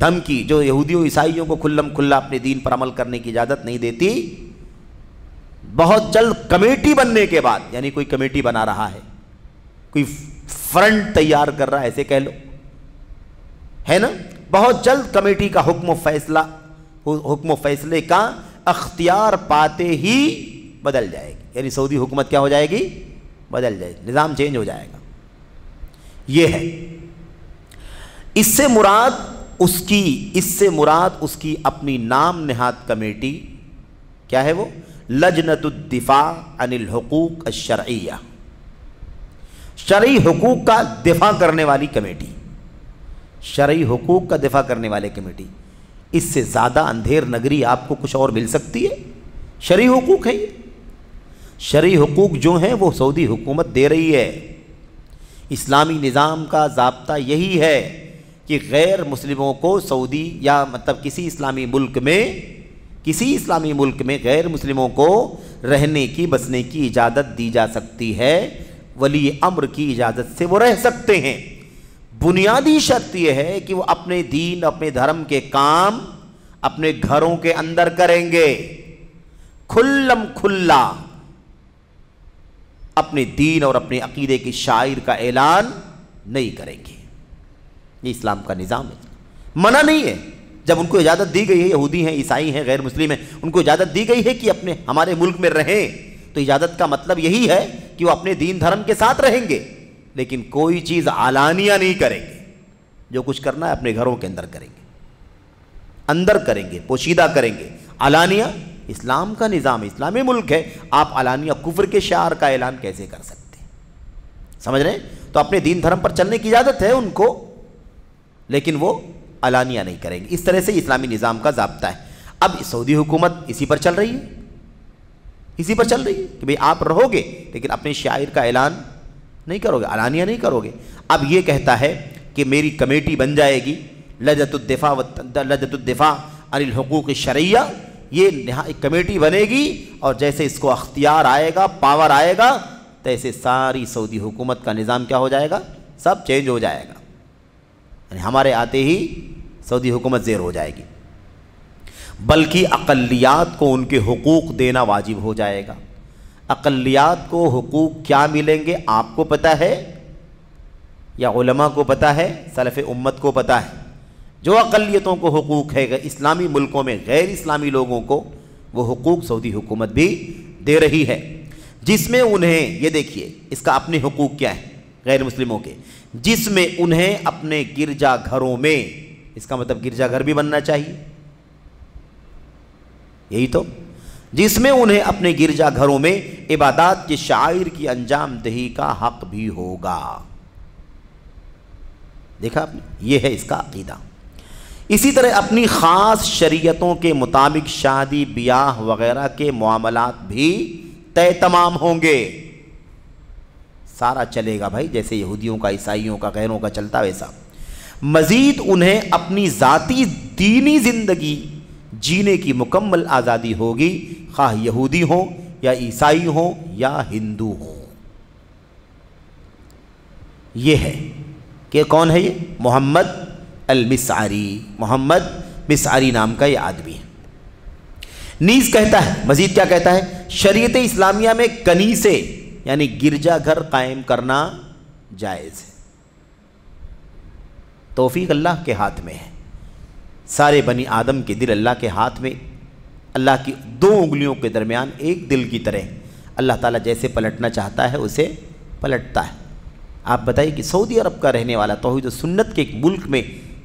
دھمکی جو یہودیوں عیسائیوں کو کھلم کھلا اپنے دین پر عمل کرنے کی اجازت نہیں دیتی، بہت جلد کمیٹی بننے کے بعد، یعنی کوئی کمیٹی بنا رہا ہے، کوئی فرنٹ تیار کر رہا ہے، ایسے کہہ لو، ہے نا، بہت جلد کمیٹی کا حکم و فیصلے کا اختیار پاتے ہی بدل جائے گی، یعنی سعودی حکومت کیا ہو جائے گی؟ بدل جائے گی، نظام چینج ہو جائے گا۔ یہ ہے، اس سے مراد اس کی اپنی نام نہاد کمیٹی کیا ہے؟ وہ لجنۃ الدفاع عن الحقوق الشرعیہ، شرعی حقوق کا دفاع کرنے والی کمیٹی، شرعی حقوق کا دفاع کرنے والے کمیٹی۔ اس سے زیادہ اندھیر نگری آپ کو کچھ اور مل سکتی ہے؟ شرعی حقوق ہے، یہ شرعی حقوق جو ہیں وہ سعودی حکومت دے رہی ہے۔ اسلامی نظام کا ضابطہ یہی ہے کہ غیر مسلموں کو سعودی یا مطلب کسی اسلامی ملک میں غیر مسلموں کو رہنے کی بسنے کی اجازت دی جا سکتی ہے، ولی امر کی اجازت سے وہ رہ سکتے ہیں۔ بنیادی شرط یہ ہے کہ وہ اپنے دین اپنے دھرم کے کام اپنے گھروں کے اندر کریں گے، کھلم کھلا اپنے دین اور اپنے عقیدے کی شاعر کا اعلان نہیں کریں گے۔ یہ اسلام کا نظام ہے، منع نہیں ہے۔ جب ان کو اجازت دی گئی ہے، یہودی ہیں، عیسائی ہیں، غیر مسلم ہیں، ان کو اجازت دی گئی ہے کہ ہمارے ملک میں رہیں، تو اجازت کا مطلب یہی ہے کہ وہ اپنے دین دھرم کے ساتھ رہیں گے، لیکن کوئی چیز علانیہ نہیں کریں گے۔ جو کچھ کرنا ہے اپنے گھروں کے اندر کریں گے، اندر کریں گے، پوشیدہ کریں گے۔ علانیہ اسلام کا نظام، اسلامی ملک ہے، آپ علانیہ کفر کے شعار کا اعلان کیسے کر سکتے ہیں؟ سمجھ رہے ہیں؟ تو اپنے دین دھرم پر چلنے کی اجازت ہے ان کو، لیکن وہ علانیہ نہیں کریں گے۔ اس طرح سے اسلامی نظام کا ضابطہ ہے۔ اب سعودی حکومت اسی پر چل رہی ہے کہ بھئی آپ رہو گے لیکن اپنے شاعر کا اعلان نہیں کرو گے، علانیہ نہیں کرو گے۔ اب یہ کہتا ہے کہ میری کمیٹی بن جائے گی، لجنۃ الدفاع عن الحقوق الشرعیہ، یہ کمیٹی بنے گی، اور جیسے اس کو اختیار آئے گا، پاور آئے گا، تیسے ساری سعودی حکومت کا نظام کیا ہو جائے گا؟ سب چینج ہو جائے گا، یعنی ہمارے آتے ہی سعودی حکومت زیر ہو جائے گی، بلکہ اقلیات کو ان کے حقوق دینا واجب ہو جائے گا۔ اقلیات کو حقوق کیا ملیں گے آپ کو پتہ ہے یا علماء کو پتہ ہے؟ سلف امت کو پتہ ہے۔ جو اقلیتوں کو حقوق ہے اسلامی ملکوں میں غیر اسلامی لوگوں کو، وہ حقوق سعودی حکومت بھی دے رہی ہے، جس میں انہیں، یہ دیکھیے اس کا اپنے حقوق کیا ہے غیر مسلموں کے، جس میں انہیں اپنے گرجا گھروں میں، اس کا مطلب گرجا گھر بھی بننا چاہیے، یہی تو، جس میں انہیں اپنے گرجا گھروں میں عبادات کے شعائر کی انجام دہی کا حق بھی ہوگا۔ دیکھا آپ نے، یہ ہے اس کا عقیدہ۔ اسی طرح اپنی خاص شریعتوں کے مطابق شادی بیاہ وغیرہ کے معاملات بھی طے تمام ہوں گے، سارا چلے گا بھائی، جیسے یہودیوں کا، عیسائیوں کا، غیروں کا چلتا ویسا۔ مزید انہیں اپنی ذاتی دینی زندگی جینے کی مکمل آزادی ہوگی، خواہ یہودی ہوں یا عیسائی ہوں یا ہندو ہوں۔ یہ ہے کہ کون ہے یہ؟ محمد المسعری، محمد مسعری نام کا یہ آدمی ہے۔ نیز کہتا ہے، مزید کیا کہتا ہے؟ شریعت اسلامیہ میں کنیسے یعنی گرجا گھر قائم کرنا جائز ہے، توفیق اللہ کے ہاتھ میں ہے۔ سارے بنی آدم کے دل اللہ کے ہاتھ میں، اللہ کی دو انگلیوں کے درمیان ایک دل کی طرح اللہ تعالیٰ جیسے پلٹنا چاہتا ہے اسے پلٹتا ہے۔ آپ بتائیے کہ سعودی عرب کا رہنے والا، توحید و سنت کے ایک ملک میں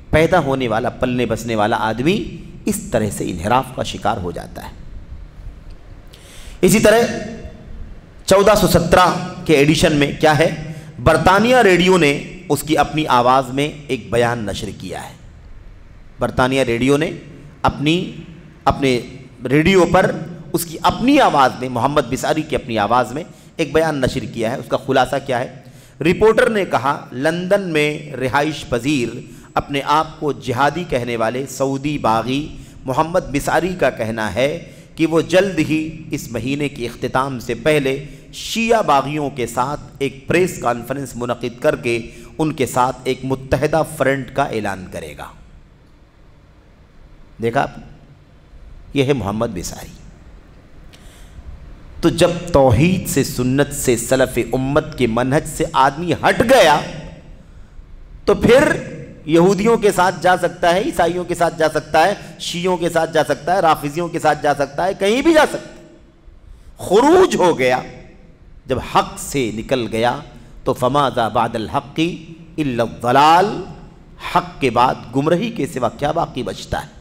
پیدا ہونے والا، پلنے بسنے والا آدمی اس طرح سے انحراف کا شکار ہو جاتا ہے۔ اسی طرح 1417 کے ایڈیشن میں کیا ہے؟ برطانیہ ریڈیو نے اس کی اپنی آواز میں ایک بیان نشر کیا ہے۔ برطانیہ ریڈیو نے اپنے ریڈیو پر اس کی اپنی آواز میں، محمد مسعری کی اپنی آواز میں ایک بیان نشر کیا ہے۔ اس کا خلاصہ کیا ہے؟ رپورٹر نے کہا، لندن میں رہائش پذیر اپنے آپ کو جہادی کہنے والے سعودی باغی محمد مسعری کا کہنا ہے کہ وہ جلد ہی اس مہینے کے اختتام سے پہلے شیعہ باغیوں کے ساتھ ایک پریس کانفرنس منعقد کر کے ان کے ساتھ ایک متحدہ فرنٹ کا اعلان کرے گا۔ دیکھا آپ، یہ ہے محمد بصاری۔ تو جب توحید سے، سنت سے، سلف امت کے منہج سے آدمی ہٹ گیا تو پھر یہودیوں کے ساتھ جا سکتا ہے، عیسائیوں کے ساتھ جا سکتا ہے، شیعوں کے ساتھ جا سکتا ہے، رافضیوں کے ساتھ جا سکتا ہے، کہیں بھی جا سکتا ہے۔ خروج ہو گیا، جب حق سے نکل گیا تو فماذا بعد الحق الا الضلال، حق کے بعد گمراہی کے سوا کیا باقی بچتا ہے؟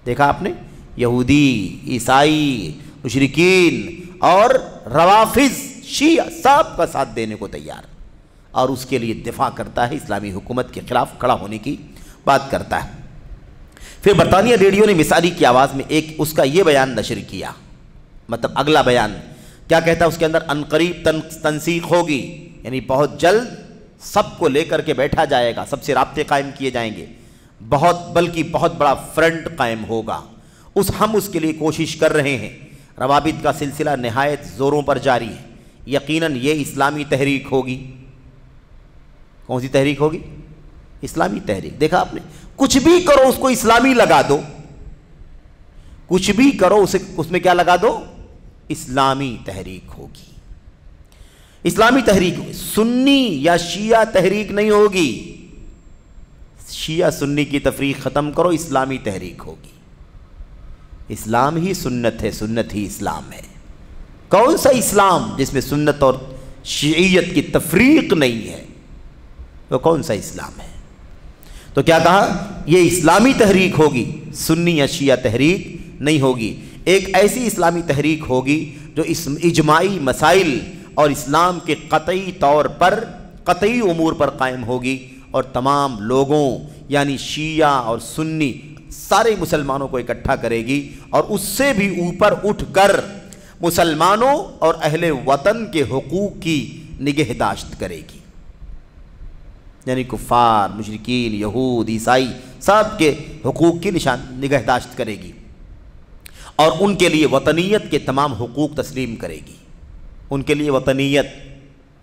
دیکھا آپ نے، یہودی، عیسائی، مشرکین اور روافض، شیعہ سب کا ساتھ دینے کو تیار، اور اس کے لیے دفاع کرتا ہے، اسلامی حکومت کے خلاف کھڑا ہونے کی بات کرتا ہے۔ پھر برطانیہ ریڈیو نے مثالی کی آواز میں ایک اس کا یہ بیان نشر کیا، مطلب اگلا بیان کیا کہتا ہے اس کے اندر؟ عنقریب تنسیق ہوگی، یعنی بہت جلد سب کو لے کر کے بیٹھا جائے گا، سب سے رابطے قائم کیے جائیں گے، بلکہ بہت بڑا فرنٹ قائم ہوگا، ہم اس کے لیے کوشش کر رہے ہیں۔ روابط کا سلسلہ نہایت زوروں پر جاری ہے، یقیناً یہ اسلامی تحریک ہوگی۔ کون سی تحریک ہوگی؟ اسلامی تحریک۔ دیکھا آپ نے، کچھ بھی کرو اس کو اسلامی لگا دو، کچھ بھی کرو اس میں کیا لگا دو؟ اسلامی تحریک ہوگی۔ اسلامی تحریک سنی یا شیعہ تحریک نہیں ہوگی، شیعہ سنی کی تفریق ختم کرو، اسلامی تحریک ہوگی۔ اسلام ہی سنت ہے، سنت ہی اسلام ہے۔ کون سا اسلام جس میں سنت اور شیعیت کی تفریق نہیں ہے؟ وہ کون سا اسلام ہے؟ تو کیا کہا؟ یہ اسلامی تحریک ہوگی، سنی یا شیعہ تحریک نہیں ہوگی۔ ایک ایسی اسلامی تحریک ہوگی جو اجماعی مسائل اور اسلام کے قطعی طور پر، قطعی امور پر قائم ہوگی، اور تمام لوگوں یعنی شیعہ اور سنی سارے مسلمانوں کو اکٹھا کرے گی، اور اس سے بھی اوپر اٹھ کر مسلمانوں اور اہل وطن کے حقوق کی نگہداشت کرے گی، یعنی کفار، مشرکین، یہود، عیسائی سب کے حقوق کی نگہداشت کرے گی، اور ان کے لیے وطنیت کے تمام حقوق تسلیم کرے گی۔ ان کے لیے وطنیت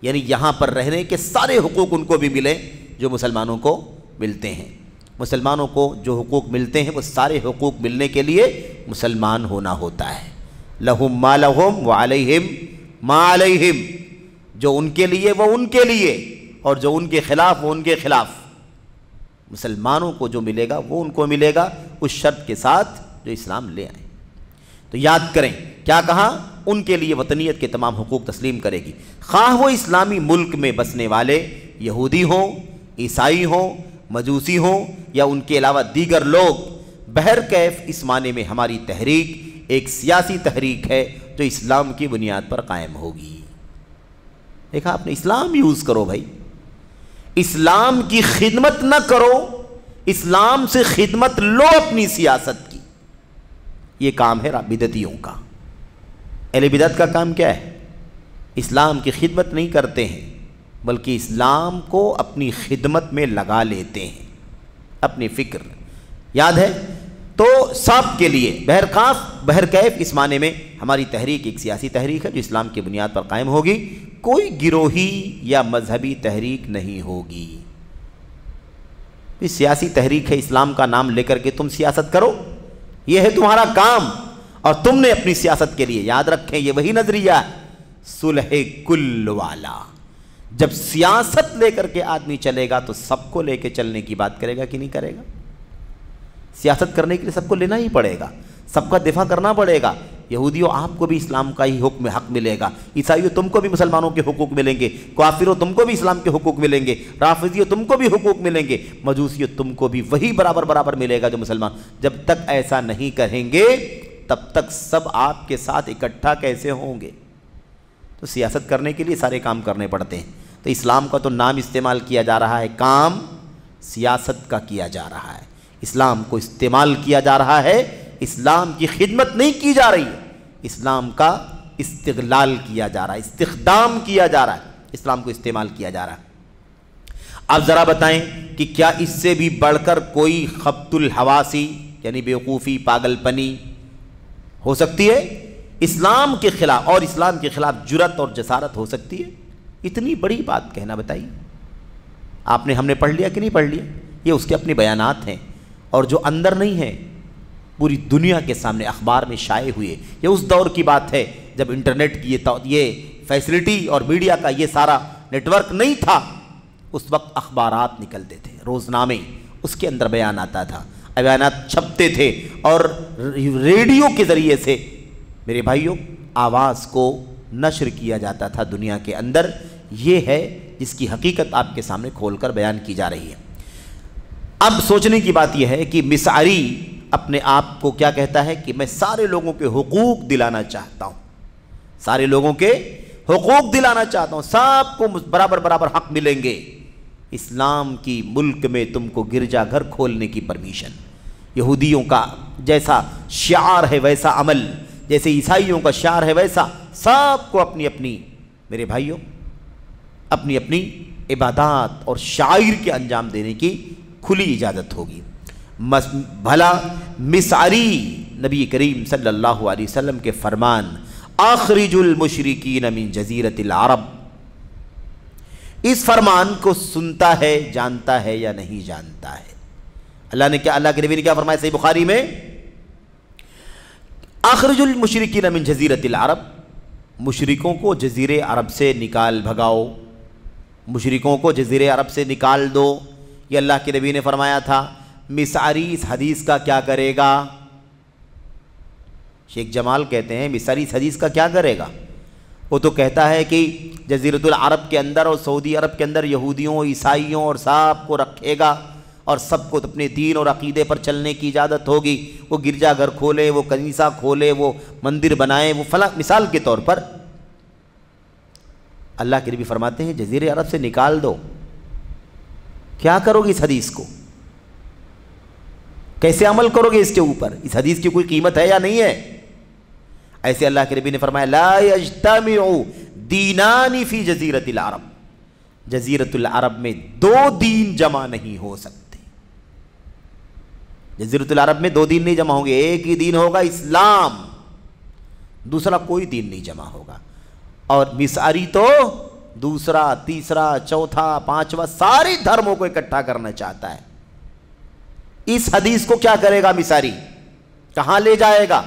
یعنی یہاں پر رہنے کے سارے حقوق ان کو بھی ملیں جو مسلمانوں کو ملتے ہیں۔ مسلمانوں کو جو حقوق ملتے ہیں وہ سارے حقوق ملنے کے لیے مسلمان ہونا ہوتا ہے۔ لہم ما لہم وعلیہم ما علیہم، جو ان کے لیے وہ ان کے لیے، اور جو ان کے خلاف وہ ان کے خلاف۔ مسلمانوں کو جو ملے گا وہ ان کو ملے گا، اس شرط کے ساتھ جو اسلام لے آئیں۔ تو یاد کریں کیا کہا؟ ان کے لیے وطنیت کے تمام حقوق تسلیم کرے گی، خواہ وہ اسلامی ملک میں بسنے والے یہودی ہوں، عیسائی ہوں، مجوسی ہوں، یا ان کے علاوہ دیگر لوگ۔ بہرکیف اس معنی میں ہماری تحریک ایک سیاسی تحریک ہے جو اسلام کی بنیاد پر قائم ہوگی۔ دیکھا آپ نے، اسلام یوز کرو بھائی، اسلام کی خدمت نہ کرو، اسلام سے خدمت لو اپنی سیاست کی۔ یہ کام ہے بدعتیوں کا۔ اہل بدعت کا کام کیا ہے؟ اسلام کی خدمت نہیں کرتے ہیں، بلکہ اسلام کو اپنی خدمت میں لگا لیتے ہیں، اپنی فکر۔ یاد ہے؟ تو سب کے لیے بہرکیف اس معنی میں ہماری تحریک ایک سیاسی تحریک ہے جو اسلام کی بنیاد پر قائم ہوگی، کوئی گروہی یا مذہبی تحریک نہیں ہوگی۔ یہ سیاسی تحریک ہے، اسلام کا نام لے کر کے تم سیاست کرو، یہ ہے تمہارا کام، اور تم نے اپنی سیاست کے لیے، یاد رکھیں یہ وہی نظریہ ہے صلح کل والا۔ جب سیاست لے کر کے آدمی چلے گا تو سب کو لے کے چلنے کی بات کرے گا کہ نہیں کرے گا؟ سیاست کرنے کے لیے سب کو لینا ہی پڑے گا، سب کا دفاع کرنا پڑے گا۔ یہودیوں آپ کو بھی اسلام کا ہی حق ملے گا، عیسائیوں تم کو بھی مسلمانوں کے حقوق ملیں گے، کافروں تم کو بھی اسلام کے حقوق ملیں گے، رافضیوں تم کو بھی حقوق ملیں گے، مجوسیوں تم کو بھی وہی برابر ملے گا جو مسلمان۔ جب تک ایسا نہیں کریں گے تب تک سب آپ کے ساتھ اکٹھا کیسے ہوں گے؟ تو سیاست کرنے کے لیے سارے کام کرنے پڑتے ہیں۔ تو اسلام کا تو نام استعمال کیا جا رہا ہے، کام سیاست کا کیا جا رہا ہے، اسلام کو استعمال کیا جا رہا ہے، اسلام کی خدمت نہیں کی جا رہی ہے، اسلام کا استغلال کیا جا رہا ہے، استخدام کیا جا رہا ہے، اسلام کو استعمال کیا جا رہا ہے۔ اب ذرا بتائیں کہ کیا اس سے بھی بڑھ کر کوئی خبط الحواسی یعنی بیوقوفی، پاگل پنی ہو سکتی ہے؟ اسلام کے خلاف اور اسلام کے خلاف جرأت اور جسارت ہو سکتی ہے؟ اتنی بڑی بات کہنا، بتائیے ہم نے پڑھ لیا کہ نہیں پڑھ لیا؟ یہ اس کے اپنے بیانات ہیں، اور جو اندر نہیں ہے پوری دنیا کے سامنے اخبار میں شائع ہوئے. یہ اس دور کی بات ہے جب انٹرنیٹ کی یہ فیسلٹی اور میڈیا کا یہ سارا نیٹ ورک نہیں تھا. اس وقت اخبارات نکلتے تھے, روزنامے, اس کے اندر بیان آتا تھا, بیانات چھپتے تھے, اور ریڈیو کے ذریعے سے میرے بھائیوں آواز کو نشر کیا جاتا تھا دنیا کے اندر. یہ ہے جس کی حقیقت آپ کے سامنے کھول کر بیان کی جا رہی ہے. اب سوچنے کی بات یہ ہے کہ مسعری اپنے آپ کو کیا کہتا ہے کہ میں سارے لوگوں کے حقوق دلانا چاہتا ہوں, سارے لوگوں کے حقوق دلانا چاہتا ہوں, سب کو برابر برابر حق ملیں گے. اسلام کی ملک میں تم کو گرجا گھر کھولنے کی پرمیشن, یہودیوں کا جیسا شعار ہے ویسا عمل, جیسے عیسائیوں کا شعار ہے ویسا, سب کو اپنی اپنی میرے بھائیوں اپنی اپنی عبادات اور شعائر کے انجام دینے کی کھلی اجازت ہوگی. بھلا مسعری نبی کریم صلی اللہ علیہ وسلم کے فرمان اخرج المشرکین من جزیرۃ العرب, اس فرمان کو سنتا ہے, جانتا ہے یا نہیں جانتا ہے؟ اللہ کے نبی نے کیا فرمایا صحیح بخاری میں؟ اخرج المشرکین من جزیرۃ العرب, مشرکوں کو جزیرے عرب سے نکال بھگاؤ, مشرکوں کو جزیرے عرب سے نکال دو. یہ اللہ کے نبی نے فرمایا تھا. مسعری اس حدیث کا کیا کرے گا؟ شیخ جمال کہتے ہیں مسعری اس حدیث کا کیا کرے گا؟ وہ تو کہتا ہے کہ جزیرۃ العرب کے اندر اور سعودی عرب کے اندر یہودیوں, عیسائیوں اور سب کو رکھے گا, اور سب کو اپنے دین اور عقیدے پر چلنے کی اجازت ہوگی. وہ گرجا گھر کھولے, وہ کنیسہ کھولے, وہ مندر بنائے, وہ فلاں. مثال کے طور پر اللہ کے نبی فرماتے ہیں جزیرے عرب سے نکال دو. کیا کرو گے اس حدیث کو؟ کیسے عمل کرو گے اس کے اوپر؟ اس حدیث کی کوئی قیمت ہے یا نہیں ہے؟ ایسے اللہ کے نبی نے فرمایا لا یجتمع دینان فی جزیرۃ العرب, جزیرۃ العرب میں دو دین جمع نہیں ہو سکتے. جزیرۃ العرب میں دو دین نہیں جمع ہوں گے, ایک ہی دین ہوگا اسلام, دوسرا کوئی دین نہیں جمع ہوگا. اور مسعری تو دوسرا, تیسرا, چوتھا, پانچواں سارے دھرموں کو اکٹھا کرنا چاہتا ہے. اس حدیث کو کیا کرے گا مسعری؟ کہاں لے جائے گا؟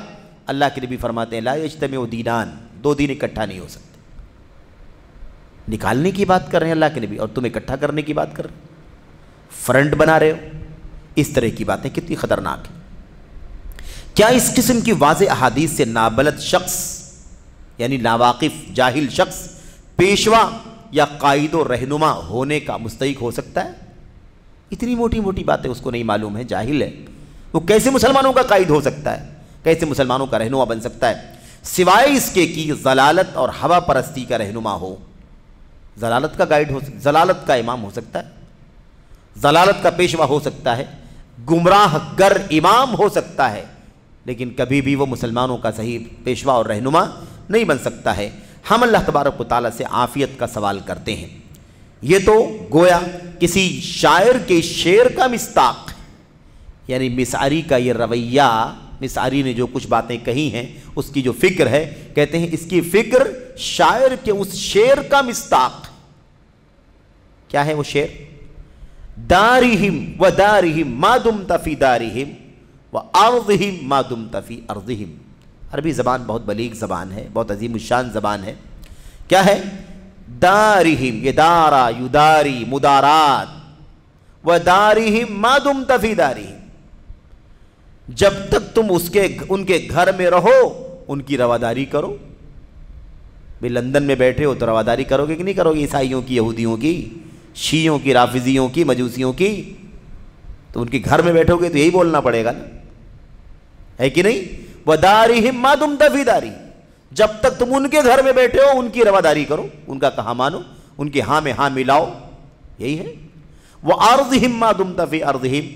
اللہ کے نبی فرماتے ہیں لا یجتمع دینان, دو دین اکٹھا نہیں ہو سکتے. نکالنے کی بات کر رہے ہیں اللہ کے نبی, اور تم اکٹھا کرنے کی بات کر رہے ہیں, فرنٹ بنا رہے ہو. اس طرح کی باتیں کتنی خطرناک ہیں. کیا اس قسم کی واضح احادیث سے نابلد شخص یعنی ناواقف جاہل شخص پیشوا یا قائد و رہنما ہونے کا مستحق ہو سکتا ہے؟ اتنی موٹی موٹی باتیں اس کو نہیں معلوم ہے, جاہل ہے. وہ کیسے مسلمانوں کا قائد ہو سکتا ہے, کیسے مسلمانوں کا رہنما بن سکتا ہے؟ سوائے اس کے کہ ضلالت اور ہوا پرستی کا رہنما ہو. ضلالت کا گائیڈ ہو, ضلالت کا امام ہو سکتا ہے, ضلالت کا پیشوا ہو سکتا ہے, گمراہ گر امام ہو سکتا ہے, لیکن کبھی بھی وہ مسلمانوں کا صحیح پیشوا اور رہنما نہیں بن سکتا ہے. ہم اللہ تبارک و تعالیٰ سے عافیت کا سوال کرتے ہیں. یہ تو گویا کسی شاعر کے شعر کا مصداق, یعنی مسعری کا یہ رویہ, مسعری نے جو کچھ باتیں کہی ہیں اس کی جو فکر ہے, کہتے ہیں اس کی فکر شاعر کے اس شعر کا مصداق. کیا ہے وہ شعر؟ دارہم و دارہم ما دمت فی دارہم و ارضہم ما دمت فی ارضہم. عربی زبان بہت بلیغ زبان ہے, بہت عظیم الشان زبان ہے. کیا ہے؟ دارہم, یہ دارا یداری مدارات, و دارہم ما دمت فی دارہم, جب تک تم ان کے گھر میں رہو ان کی رواداری کرو. بھئی لندن میں بیٹھے ہو تو رواداری کرو گے کہ نہیں کرو گے؟ عیسائیوں کی, یہودیوں کی, شیعوں کی, رافضیوں کی, مجوسیوں کی, تو ان کے گھر میں بیٹھو گے تو یہی بولنا پڑے گا نا, ہے کہ نہیں؟ وَدَارِهِمْ مَا دُمْتَ فِي دَارِهِمْ, جب تک تم ان کے گھر میں بیٹھے ہو ان کی رواداری کرو, ان کا کہا مانو, ان کے ہاں میں ہاں ملاؤ, یہی ہے. وَأَرْضِهِمْ مَا دُمْتَ فِي أَرْضِهِمْ,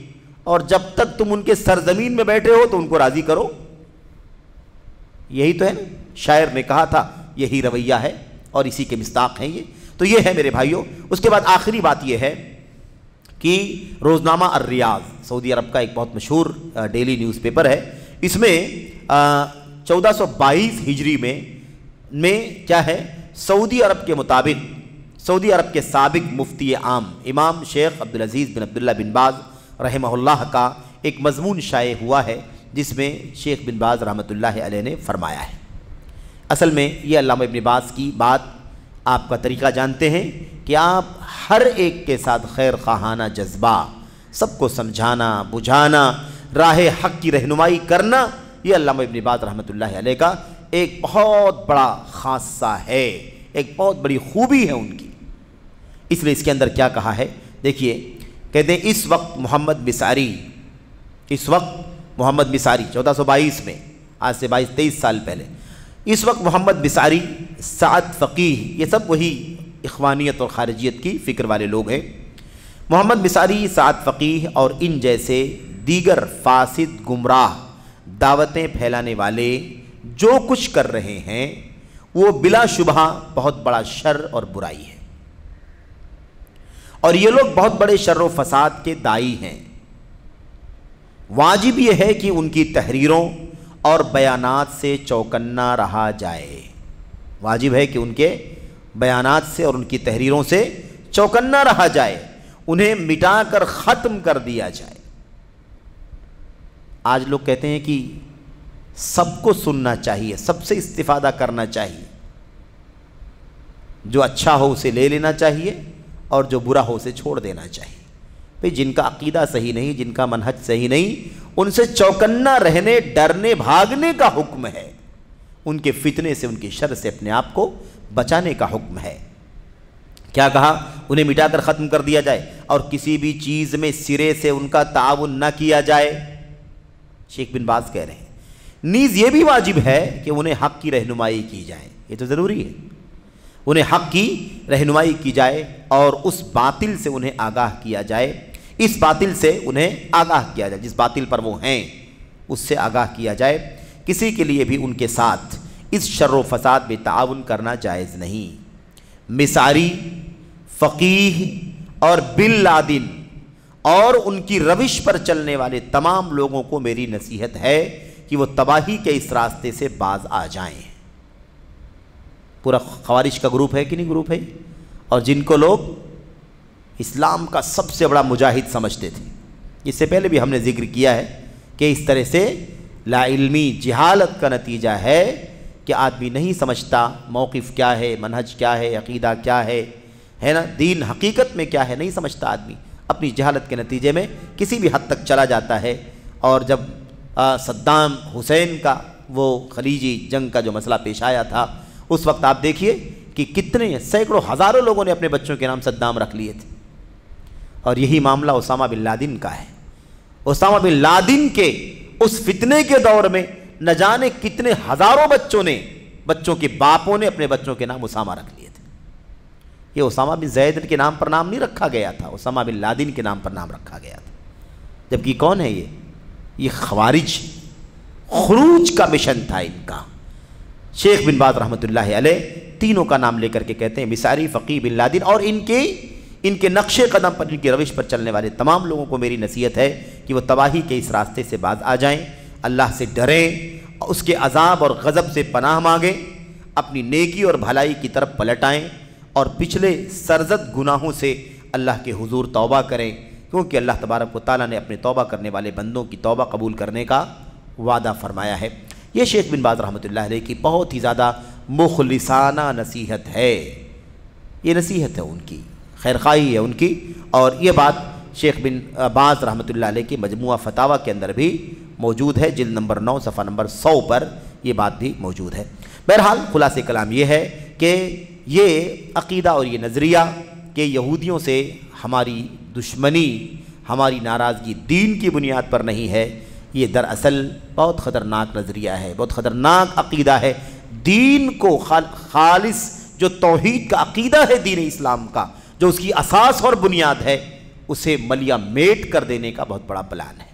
اور جب تک تم ان کے سرزمین میں بیٹھے ہو تو ان کو راضی کرو. یہی تو ہے نا, شاعر نے کہا تھا یہی رویہ ہے اور اسی کے مصداق ہیں یہ. تو یہ ہے میرے بھائیوں. اس کے بعد آخری بات یہ ہے کہ روزنامہ الریاض سعودی عرب کا ایک بہت مشہور ڈیلی نیوز پیپر ہے. اس میں 1422 ہجری میں کیا ہے, سعودی عرب کے مطابق سعودی عرب کے سابق مفتی عام امام شیخ عبدالعزیز بن عبداللہ بن باز رحمہ اللہ کا ایک مضمون شائع ہوا ہے جس میں شیخ بن باز رحمۃ اللہ علیہ نے فرمایا ہے۔ اصل میں یہ علامہ ابن باز کی بات آپ کا طریقہ جانتے ہیں کہ آپ ہر ایک کے ساتھ خیر خواہانہ جذبہ، سب کو سمجھانا، بجھانا، راہ حق کی رہنمائی کرنا، یہ علامہ ابن باز رحمۃ اللہ علیہ کا ایک بہت بڑا خاصہ ہے، ایک بہت بڑی خوبی ہے ان کی۔ اس لیے اس کے اندر کیا کہا ہے دیکھیے، کہتے ہیں اس وقت محمد مساری 1422 میں، آج سے 22-23 سال پہلے، اس وقت محمد مساری، سعد فقیہ، یہ سب وہی اخوانیت اور خارجیت کی فکر والے لوگ ہیں۔ محمد مساری، سعد فقیہ اور ان جیسے دیگر فاسد گمراہ دعوتیں پھیلانے والے جو کچھ کر رہے ہیں وہ بلا شبہ بہت بڑا شر اور برائی ہے، اور یہ لوگ بہت بڑے شر و فساد کے دائی ہیں۔ واجب یہ ہے کہ ان کی تحریروں اور بیانات سے چوکنا رہا جائے، واجب ہے کہ ان کے بیانات سے اور ان کی تحریروں سے چوکنا رہا جائے، انہیں مٹا کر ختم کر دیا جائے۔ آج لوگ کہتے ہیں کہ سب کو سننا چاہیے، سب سے استفادہ کرنا چاہیے، جو اچھا ہو اسے لے لینا چاہیے اور جو برا ہو اسے چھوڑ دینا چاہیے۔ بھئی جن کا عقیدہ صحیح نہیں، جن کا منہج صحیح نہیں، ان سے چوکنا رہنے، ڈرنے، بھاگنے کا حکم ہے، ان کے فتنے سے، ان کے شر سے اپنے آپ کو بچانے کا حکم ہے۔ کیا کہا؟ انہیں مٹا کر ختم کر دیا جائے اور کسی بھی چیز میں سرے سے ان کا تعاون نہ کیا جائے، شیخ بن باز کہہ رہے ہیں۔ نیز یہ بھی واجب ہے کہ انہیں حق کی رہنمائی کی جائے، یہ تو ضروری ہے، انہیں حق کی رہنمائی کی جائے اور اس باطل سے انہیں آگاہ کیا جائے، اس باطل سے انہیں آگاہ کیا جائے، جس باطل پر وہ ہیں اس سے آگاہ کیا جائے۔ کسی کے لیے بھی ان کے ساتھ اس شر و فساد میں تعاون کرنا جائز نہیں۔ مساری، فقیہ اور بن لادن اور ان کی روش پر چلنے والے تمام لوگوں کو میری نصیحت ہے کہ وہ تباہی کے اس راستے سے باز آ جائیں۔ پورا خوارج کا گروپ ہے کہ نہیں گروپ ہے، اور جن کو لوگ اسلام کا سب سے بڑا مجاہد سمجھتے تھے۔ اس سے پہلے بھی ہم نے ذکر کیا ہے کہ اس طرح سے لا علمی، جہالت کا نتیجہ ہے کہ آدمی نہیں سمجھتا موقف کیا ہے، منہج کیا ہے، عقیدہ کیا ہے نا، دین حقیقت میں کیا ہے، نہیں سمجھتا آدمی، اپنی جہالت کے نتیجے میں کسی بھی حد تک چلا جاتا ہے۔ اور جب صدام حسین کا وہ خلیجی جنگ کا جو مسئلہ پیش آیا تھا، اس وقت آپ دیکھیے کہ کتنے سینکڑوں ہزاروں لوگوں نے اپنے بچوں کے نام صدام رکھ لیے تھے، اور یہی معاملہ اسامہ بن لادن کا ہے۔ اسامہ بن لادن کے اس فتنے کے دور میں نہ جانے کتنے ہزاروں بچوں کے باپوں نے اپنے بچوں کے نام اسامہ رکھ لیے تھے۔ یہ اسامہ بن زید کے نام پر نام نہیں رکھا گیا تھا، اسامہ بن لادن کے نام پر نام رکھا گیا تھا۔ جبکہ کون ہے یہ خوارج، خروج کا مشن تھا ان کا۔ شیخ بن باز رحمۃ اللہ علیہ تینوں کا نام لے کر کے کہتے ہیں مساری، فقیہ، بن لادن اور ان کے نقش قدم پر، ان کی روش پر چلنے والے تمام لوگوں کو میری نصیحت ہے کہ وہ تباہی کے اس راستے سے باز آ جائیں، اللہ سے ڈریں، اس کے عذاب اور غضب سے پناہ مانگیں، اپنی نیکی اور بھلائی کی طرف پلٹ آئیں اور پچھلے سرزد گناہوں سے اللہ کے حضور توبہ کریں، کیونکہ اللہ تبارک و تعالیٰ نے اپنے توبہ کرنے والے بندوں کی توبہ قبول کرنے کا وعدہ فرمایا ہے۔ یہ شیخ بن باز رحمۃ اللہ علیہ کی بہت ہی زیادہ مخلصانہ نصیحت ہے، یہ نصیحت ہے ان کی، خیرخواہی ہے ان کی، اور یہ بات شیخ بن باز رحمۃ اللہ علیہ کی مجموعہ فتاویٰ کے اندر بھی موجود ہے، جلد نمبر 9 صفحہ نمبر 100 پر یہ بات بھی موجود ہے۔ بہرحال خلاصہ کلام یہ ہے کہ یہ عقیدہ اور یہ نظریہ کہ یہودیوں سے ہماری دشمنی، ہماری ناراضگی دین کی بنیاد پر نہیں ہے، یہ دراصل بہت خطرناک نظریہ ہے، بہت خطرناک عقیدہ ہے۔ دین کو خالص جو توحید کا عقیدہ ہے دین اسلام کا، جو اس کی اساس اور بنیاد ہے، اسے ملیا میٹ کر دینے کا بہت بڑا پلان ہے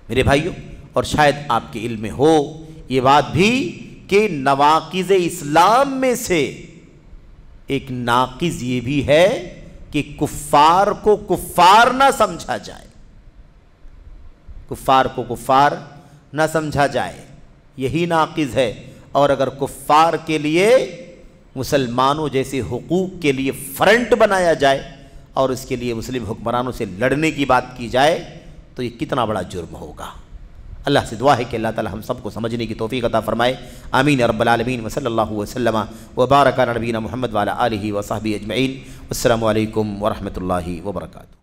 میرے بھائیوں۔ اور شاید آپ کے علم میں ہو یہ بات بھی کہ نواقض اسلام میں سے ایک ناقض یہ بھی ہے کہ کفار کو کفار نہ سمجھا جائے، کفار کو کفار نہ سمجھا جائے، یہی ناقض ہے۔ اور اگر کفار کے لیے مسلمانوں جیسے حقوق کے لیے فرنٹ بنایا جائے اور اس کے لیے مسلم حکمرانوں سے لڑنے کی بات کی جائے تو یہ کتنا بڑا جرم ہوگا، اللہ سے دعا ہے کہ اللہ تعالی ہم سب کو سمجھنے کی توفیق عطا فرمائے. آمین رب العالمین. وصلی اللہ وسلم وبارک علی نبینا محمد وعلی آلہ وصحبہ اجمعین. السلام علیکم ورحمۃ اللہ وبرکاتہ.